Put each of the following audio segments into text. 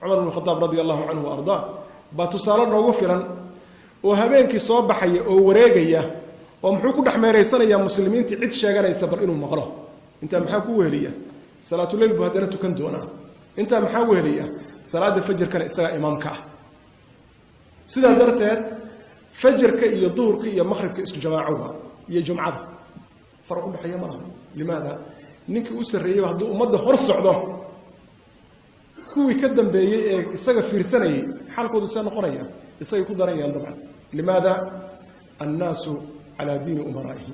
عمر بن الخطاب رضي الله عنه وأرضاه باتسالة نوفلا وهبينك صوب حي أو وريجية ومحوك دحميريسنا يا مسلمين تعيد شجرة يسبر إنه مغلاه أنت محاكوه ليه صلاة الليل بهدنا تكندونا أنت محاوه ليه صلاة الفجر كان إسراء إمامك سيدا درتين فجر كي يظهر كي مغرب كي اسكو جماعة يا جمعة فرقوا بحياة مرة لماذا؟ نينك أسرية وهدو أمده هرس عضو كوي كدن بي إساق في رساني حالكو دوسان قرية إساق يكون داريا طبعا لماذا؟ الناس على دين أمرائه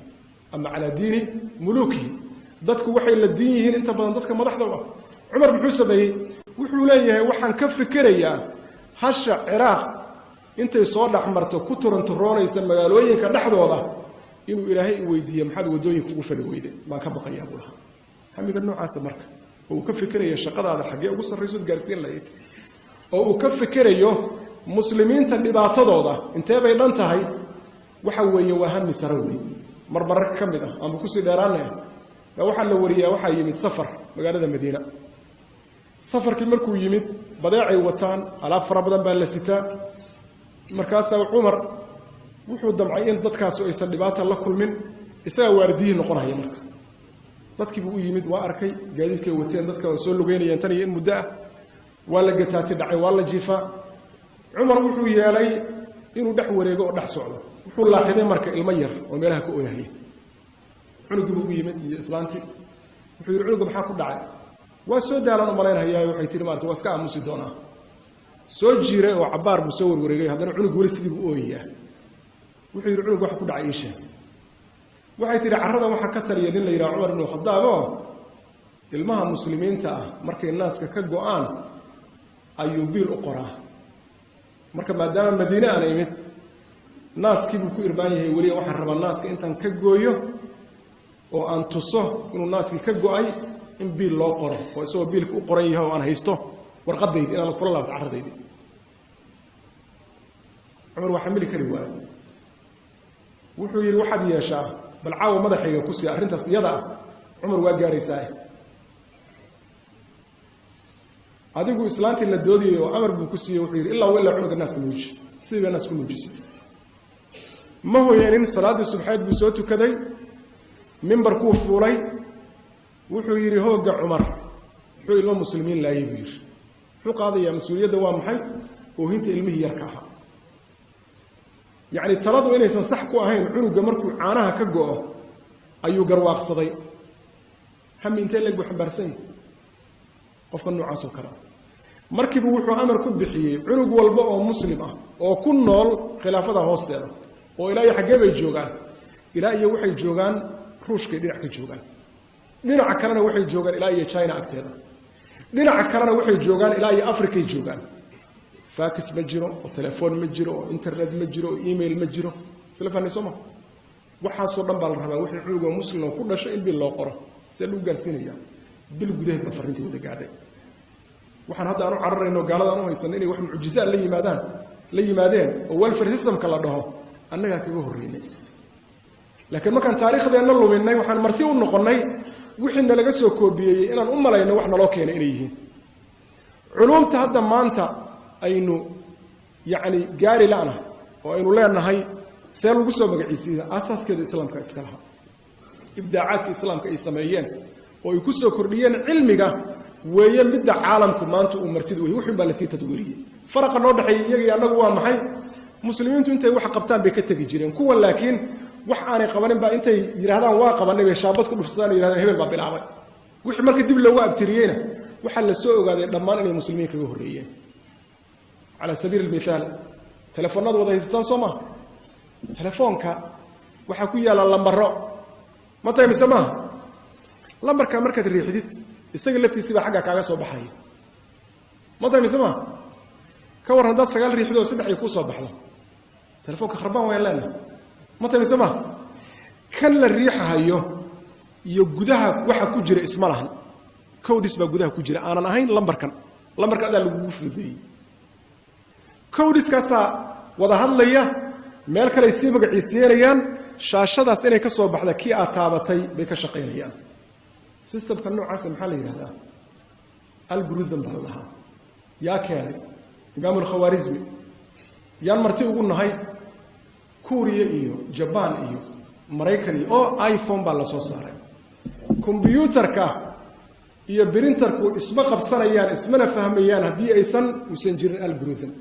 أما على دين ملوكه ضدك وحي للدين انت بدن ضدك مدح دوا عمر بن حسبي وحو ليه waxaan ka fikirayaa hasha Ciraaq intay soo dhaxmarto ku turanturoonaysa magaalooyinka dhaxdooda inuu Ilaahay weydiiyo maxad wadooyinka ugu fadhi weyday ma ka baqayaa bulaha hamiga noocaas marka oo ka fikiraya shaqadaada xagee ugu sarreyso gaarsiin lahayd oo uu ka fikirayo muslimiinta dhibaatadooda intee bay dhan tahay waxa weeye waa hami sarawi marmar kamid ah ama ku sii dheeraanay waxa la wariyaa waxa yimid safar magaalada Madiina safarkii markuu yimid badeecay wataan alaab fara badan baa la sitaa markaas Umar wuxuu damcay in dadkaas oo aysan dhibaato la kulmin isaga waardiyi noqonaya marka dadkii uu yimid waa arkay gaadiidkay wateen dadka soo lugeynayeen tan iyo in muddo ah waa la gataatay dhacay waa la jiifa Umar wuxuu yeelay inuu dhex wareego oo dhex socdo wuxuu laaxiday marka ilmo yar oo meelaha ku ooyay cunugu uu yimid iyo islaanti wuxuu yiri cunugu maxaa ku dhacay waa soo daalan u maleynayay waxay tiri maartay waa iska aamusi doonaa soo jiiray oo cabaar buu soo warwareegay haddana cunugu wali sidii uu ooyay wuxuu yiri cunugu waxa ku dhacay isha waxay tiri carrada waxa ka taliya nin la yiraahdo Umar ibn Khattab ilmaha muslimiinta ah markay naaska ka go'aan ayuu biil u qoraa marka maadaama Madiina aan imid naaskii buu ku irbaan yahay wali waxa raba naaska intan ka gooyo oo aan tuso inuu naaski ka go'ay in biil loo qoro oo isoo biilku u qoran yahay oo aan haysto warqadaydi inaan kula laabto carradaydi Umar waxa mili kari waa wuxuu yiri waxad yeeshaa bal caaw madaxayga ku sii arintaas iyada Umar waa gaaraysaa adigu islaantii la doodiyo amar buu ku siiyay wuxuu yiri ilaa cunuga naaska muuji sidii naas ku muujisay ma hooyeenin salaadii subxaad buu soo tukaday منبر كوف فولي وحو يري هوغا عمر وحو إلما مسلمين لا يبير وحو قاضي مسؤولية دوام حي وهنت إلمه يركعها يعني ترادوا إنه سنصحكوا أهين عنو قمركوا عاناها كقوه أيو قرواق صدي هم انتين لك بحبارسين وفقا نوعاسو كرام مركبوا وحو أمر كبحيه عنو والبقى مسلمة وكل نول خلافة هوستيرا وإلهي حقيبه الجوغان إلهي وحي الجوغان روشك دينك جوغان دينك كلنا وحي جوغان إلى تشاينا أكتيرا دينك كلنا وحي جوغان إلى أفريقيا جوغان فاكس مجرو وتليفون مجرو وإنترنت مجرو إيميل مجرو سلفاني سوما وحاسو دنبا الربا وحي عوغو مسلم وكل شيء بالله قرا سلو غارسينيا بالغداه بفرنتي ودا غاday waxaan hadda aanu cararayno gaalada aanu haysan inay wax mucjiso la yimaadeen oo welfare system kala dhaho annaga kaga horeeyay laakiin markaan taariikhdeena luminay waxaan marti u noqonay wixii nalaga soo koobiyay inaan u malayno wax naloo keenay inay yihiin culumta hadda maanta aynu yaani gaari laana oo aynu leenahay seel ugu soo magaciisiida asaaskeeda islaamka iska laha ibdaacaadka islaamka ay sameeyeen oo ay ku soo kordhiyeen cilmiga weeye midda caalamku maanta uu martid weeye wuxuu baa la sii tadwiiriyay faraqa noo dhaxeeyay iyaga anagu waa maxay muslimiintu intay wax qabtaan bay ka tagi jireen kuwa laakiin wax aanay qabanin ba intay yiraahdaan waa qabanay bay shaabad ku dhufsadaan yiraahdaan hebel baa bilaabay wixii markii dib loogu abtiriyayna waxa la soo ogaaday dhammaan inay muslimiin kaga horeeyeen على سبيل المثال تلفونات ودا haystaan Soomaa telefoonka waxa ku yaala lambaro ma tahay misama lambarka markaad riixdid isaga laftiisa ba xagga kaaga soo baxay ma tahay misama ka waran dad 9 riixdo 3 ay ku soo baxdo telefoonka kharbaan way leena ma tahay misama kan la riixayo iyo gudaha waxa ku jira isma lahan koodis ba gudaha ku jira aanan ahayn lambarka adaa lagu fududeeyay كوديس كاسا وده هذليا مالك لا يسيب عيسيريان شاشة سنة كسر بحذا كي أتابتي بكشقينيان سيستم كنوع عسل محلي هذا الجوريثم بهذا يا كان إمام الخوارزمي يان مرتي يقولنا هاي كوريا إيو جابان إيو مريكاني أو آيفون بالله صوصاري كمبيوتر كا iyo printerku isma qabsanayaan ismana fahmayaan hadii aysan usan jirin algorithm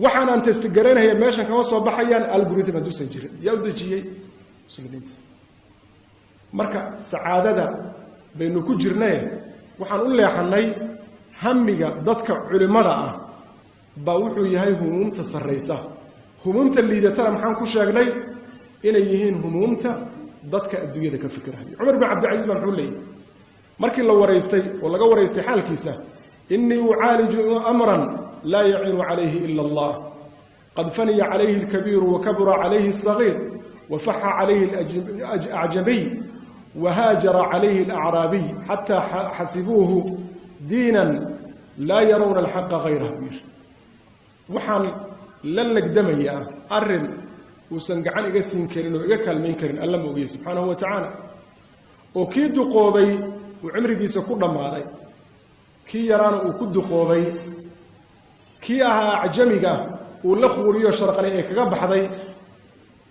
waxaan aan test garanayaa meesha kama soo baxayaan algorithm haduu san jirin yaa u dajiyay muslimiinta marka saadada baynu ku jirnay waxaan u leexanay hamiga dadka culimada ah ba wuxuu yahay humuumta sareysa humuumta liidatana maxaan ku sheegnay inay yihiin humuumta dadka adduunyada ka fikiraya Umar ibn Abdul Aziz wuxuu leeyahay markii la wareystay oo laga wareystay xaalkiisa inni u'aliju amran la ya'inu alayhi illa Allah qad faniya alayhi al-kabir wa kabara alayhi as-saghir wa faha alayhi al-a'jabi wa hajara alayhi al-a'rabi hatta hasibuhu dinan la yarawna al-haqqa ghayrahu waxaan la lagdamaya arin uusan gacan iga siin karin oo iga kalmeyn karin Allah moogiye subhanahu wa ta'ala oo kii duqoobay وعمريgiisa ku dhamaaday kii yaraana uu ku duqoobay kii ahaa ajamiga uu la khuriyo sharqani ee kaga baxday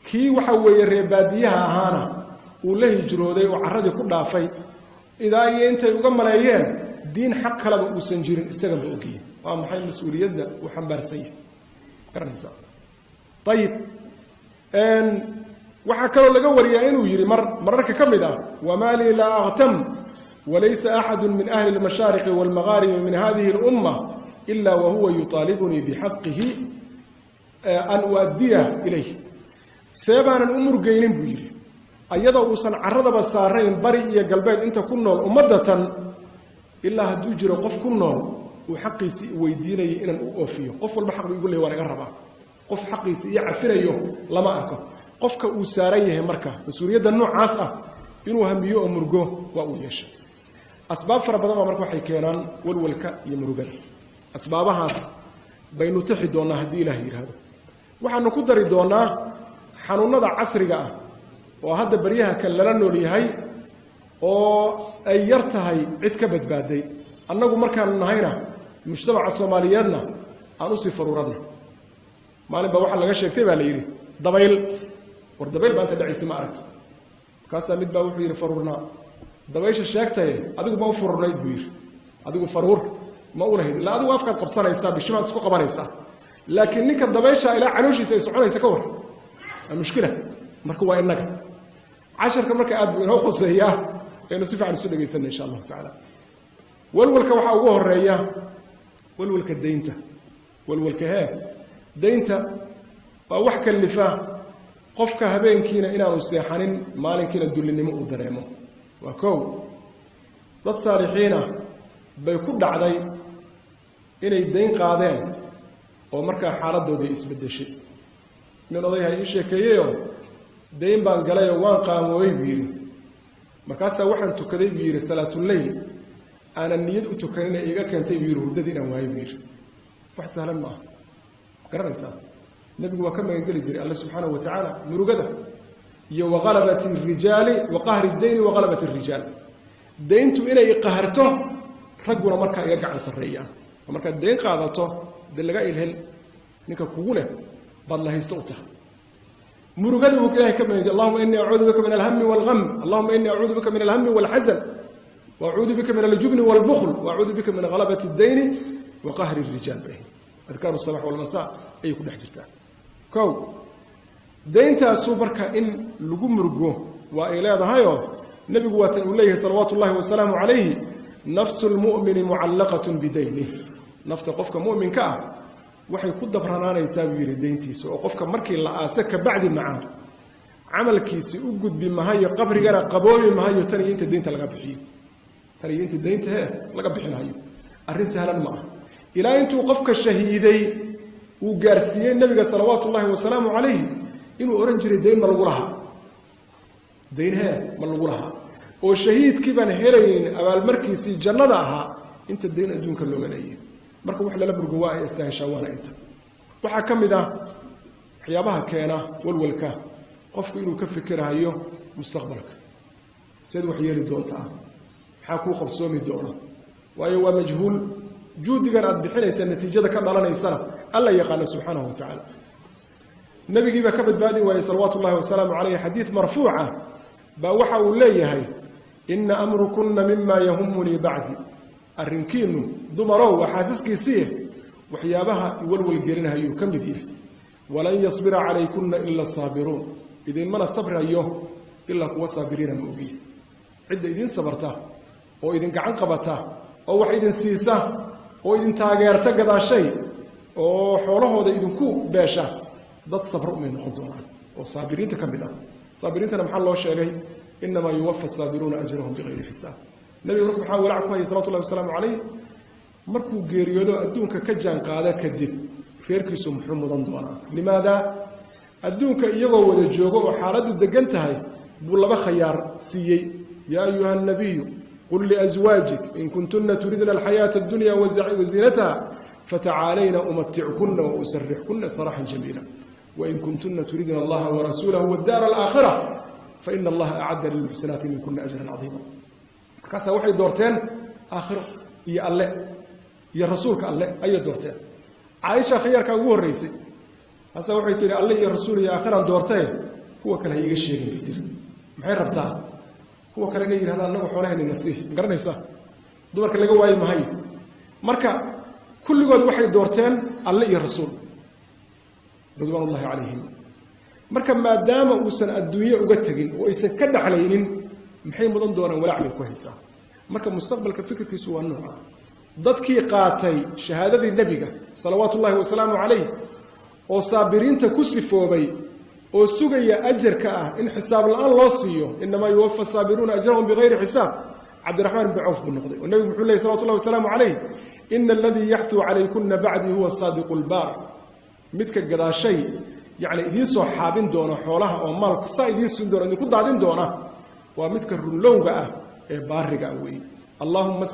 kii waxa weeye reebaadiyaha ahaana uu la hijrooday oo caradii ku dhaafay idaa ay intay uga maleeyeen diin xaq kale uu san jirin isaga ma ogiin waa maxay mas'uuliyadda uu xambaarsan yahay garanaysa طيب waxa kale laga wariyaa inuu yiri mararka kamida wamali la aqtam وليس أحد من أهل المشارق والمغارب من هذه الأمة إلا وهو يطالبني بحقه أن أؤديه إليه سيبان الأمر قيلين بير أيضا أوصن عرض بسارين بريئة قلبين أنت كنا أمدة إلا هدوجر قف كنا وحقي ويديني إن أوفيه قف المحق يقول لي وأنا قربا قف حقي يعفر يوم لما أكو قفك أساريه مركه مسؤولية النوع عاسة إنه هم يو أمرجو وأويش أسباب فربنا مركو حكينان والولكا يمرجل أسبابهاس بينو تحدونا هدي له هذا وحنا قدر دونا حنونا ذا عصرنا وهذا بريها كلنا ليهاي أو أيرتهاي عد كبد بعدي أنو مركان النهاينا مجتمع الصوماليين أنوصي فرورنا ما نبغى واحد لقى شيء كتير عليه ضبيل والضبيل بنت دعي سمعت كاسة متبغى وحير فرورنا dabaysha sheegtay adigu ma furnayd biir adigu faruur ma ulahayd la adigu afka qabsanaysa bishimaad isku qabanaysa laakiin ninka dabaysha ila calooshiisa ay soconaysa ka war mushkila marka waa inaga casharka marka aad inoo qoseeyaa inuu si fiican isu dhageysana insha Allah ta'ala walwalka waxa ugu horeeya walwalka deynta walwalka deynta waa wax kalifa qofka habeenkiina inaanu seexanin maalinkiina dulinimo u dareemo وكو dad saarixiina bay ku dhacday inay deyn qaadeen oo marka xaaladooda isbedeshay nin odayahay ii sheekeeyo deyn baan galay oo waan qaamooy biir markaas waxaan tukaday biir salaatul layl ana niyad u tukanay iga keentay biir hurdada inaan waayo biir wax sahlan ma garanaysa nabigu waa ka magan gali jiray Allah subhanahu wa ta'ala murugada iyo waqalabati rijali wa qahri ad-dayn wa qalabati ar-rijal deyntu inay qaharto raguna marka iga gacan sareeyaan marka deyn qaadato laga ilhel ninka kugu leh bad la haysto uta murugadu uu ilaahay ka magan Allahumma inni a'udhu bika min al-hammi wal-gham Allahumma inni a'udhu bika min al-hammi wal-hazan wa a'udhu bika min al-jubn wal-bukhl wa a'udhu bika min ghalabati ad-dayn wa qahri ar-rijal adhkar as-sabah wal-masa ay ku dhex jirtaa kow deynta subarka in lagu murgo waa ay leedahayo nabigu waa tan uu leeyahay sallallahu wa sallam alayhi nafsul mu'min mu'allaqatun bidaynihi nafta qofka mu'minka ah waxay ku dabranaanaysaa wiiri deyntiisa oo qofka markii la aasa ka bacdi macaan amalkiisi u gudbi mahayo qabrigana qaboobi mahayo tan inta deynta laga bixiyo tan inta deynta laga bixinayo arrin sahlan ma ila intuu qofka shahiiday uu gaarsiiyay nabiga sallallahu wa sallam alayhi inuu oran jiray deyn ma lagu lahaa deyn ma lagu lahaa oo shahiidkii baan helayn abaal markiisi jannada ahaa inta deyn adduunka looga leeyahay marka wax la burgo waa istaanshawana inta waxa kamida waxyaabaha keena walwalka qofku inuu ka fikirayo mustaqbalka sidoo wax yeeli doonta waxa ku qabsoomi doona waayo waa majhuul juudigan aad bixinaysa natiijada ka dhalanaysana alla yaqaana subxaanahu watacaala nabigii baa ka badbaadi waayey salawaatu ullahi wasalaamu calayh xadiid marfuuca baa waxa uu leeyahay ina amrukunna mima yahumunii bacdi arrinkiinu dumarow waa xaasaskiisii waxyaabaha iwalwalgelinahayuu ka mid yahay walan yasbira calaykunna ila asaabiruun idinmana sabrayo ilaa kuwa saabiriina ma ogiye cidda idin sabarta oo idin gacan qabata oo wax idin siisa oo idin taageerta gadaashay oo xoolahooda idinku beesha dad sabr umay noqon doonaan oo saabiriinta ka mid ah saabiriintana maxaa loo sheegay inamaa yuwafa saabiruuna ajrahum bigayri xisaab nabiga markuu waxaa walaac ku hayay salawatullahi wasalaamu calayh markuu geeriyoodo adduunka ka jaan qaada kadib reerkiisu muxuu mudan doonaa limaada adduunka iyagoo wada joogo oo xaaladdu degan tahay buu laba khayaar siiyey yaa ayuha nabiyu qul liazwaajik in kuntunna turidna alxayaata addunya waziinataha fatacaalayna umatickunna wausarixkunna saraxan jamiila wain kuntunna turidna allaha warasuulahu waddaara alaakhira faina allaha acadda lilmuxsinaati minkuna ajran cadiima markaasaa waxay doorteen aakhiro iyo alle iyo rasuulka alle ayay doorteen caaisha khiyaarkaa ugu horreysay hase waxay tihi alle iyo rasuul iyo aakhiraan doortee kuwa kale ha iiga sheegin bay tiri maxay rabtaa kuwa kale inay yidhahdaan annagu xoolahaynina sii garanaysaa dumarka laga waayi mahayo marka kulligood waxay doorteen alle iyo rasuul ridwaan ullahi calayhim marka maadaama uusan adduunye uga tegin oo aysan ka dhaxlaynin maxay mudan doonaan walaac bay ku haysaa marka mustaqbalka fikirkiisu waa nooca dadkii qaatay shahaadadii nebiga salawaatu ullahi wasalaamu calayh oo saabiriinta ku sifoobay oo sugaya ajarka ah in xisaab la'aan loo siiyo inamaa yuwafa saabiruuna ajrahum bigayri xisaab cabdiraxmaan ibni cawf buu noqday oo nebigu muxuu leeyay salawatu ullahi wasalaamu calayh ina aladii yaxtuu calaykunna bacdii huwa saadiqu lbaar midka gadaashay yacni idiin soo xaabin doona xoolaha oo maalku saa idiin siin doona idinku daadin doona waa midka runlowga ah ee baariga ah weeye allahumma